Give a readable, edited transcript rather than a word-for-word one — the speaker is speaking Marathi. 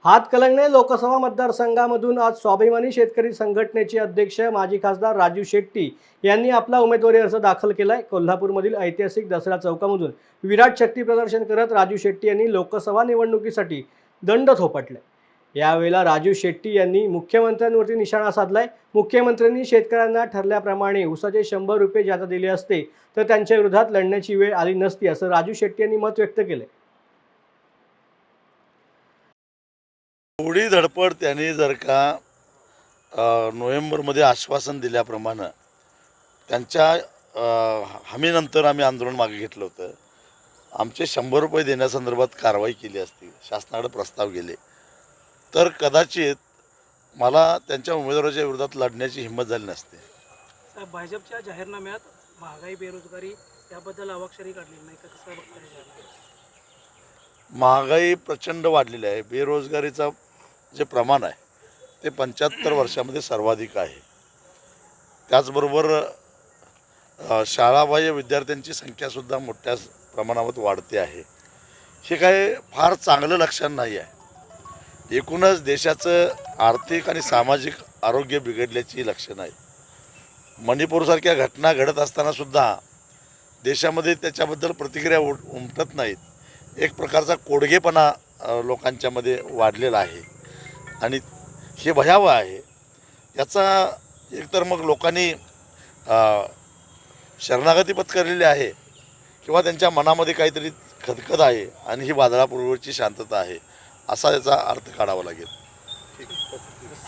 हातकणंगले लोकसभा मतदारसंघामधून आज स्वाभिमानी शेतकरी संघटनेचे अध्यक्ष माजी खासदार राजू शेट्टी यांनी आपला उमेदवारी अर्ज दाखल केलाय। कोल्हापूरमधील ऐतिहासिक दसरा चौकामधून विराट शक्ती प्रदर्शन करत राजू शेट्टी यांनी लोकसभा निवडणुकीसाठी दंड थोपटले। यावेळेला राजू शेट्टी यांनी मुख्यमंत्र्यांवरती निशाणा साधलाय। मुख्यमंत्र्यांनी शेतकऱ्यांना ठरल्याप्रमाणे ऊसाचे 100 रुपये ज्यादा दिले असते तर त्यांच्या विरोधात लढण्याची वेळ आली नसती, असं राजू शेट्टी यांनी मत व्यक्त केले। एवढी धडपड त्यांनी जर का नोव्हेंबरमध्ये आश्वासन दिल्याप्रमाणे त्यांच्या हमीनंतर आम्ही आंदोलन मागे घेतलं होतं, आमचे 100 रुपये देण्यासंदर्भात कारवाई केली असती, शासनाकडे प्रस्ताव गेले तर कदाचित मला त्यांच्या उमेदवाराच्या विरोधात लढण्याची हिंमत झाली नसते। भाजपच्या जाहीरनाम्यात महागाई बेरोजगारी याबद्दल अवाक्षरी काढली नाही का, कसं बघताय? महागाई प्रचंड वाढलेली आहे, बेरोजगारीचं जे प्रमाण आहे ते 75 वर्षामध्ये सर्वाधिक आहे। त्याचबरोबर शाळाबाह्य विद्यार्थ्यांची संख्यासुद्धा मोठ्या प्रमाणावर वाढते आहे। हे काय फार चांगलं लक्षण नाही आहे। एकूणच देशाचं आर्थिक आणि सामाजिक आरोग्य बिघडल्याची लक्षणं आहेत। मणिपूरसारख्या घटना घडत असतानासुद्धा देशामध्ये त्याच्याबद्दल प्रतिक्रिया उमटत नाहीत। एक प्रकारचा कोडगेपणा लोकांच्यामध्ये वाढलेला आहे आणि हे भयावह आहे। याचा एकतर मग लोकांनी शरणागती पत्करलेली आहे किंवा त्यांच्या मनामध्ये काहीतरी खदखद आहे आणि ही वादळापूर्वीची शांतता आहे, असा याचा अर्थ काढावा लागेल।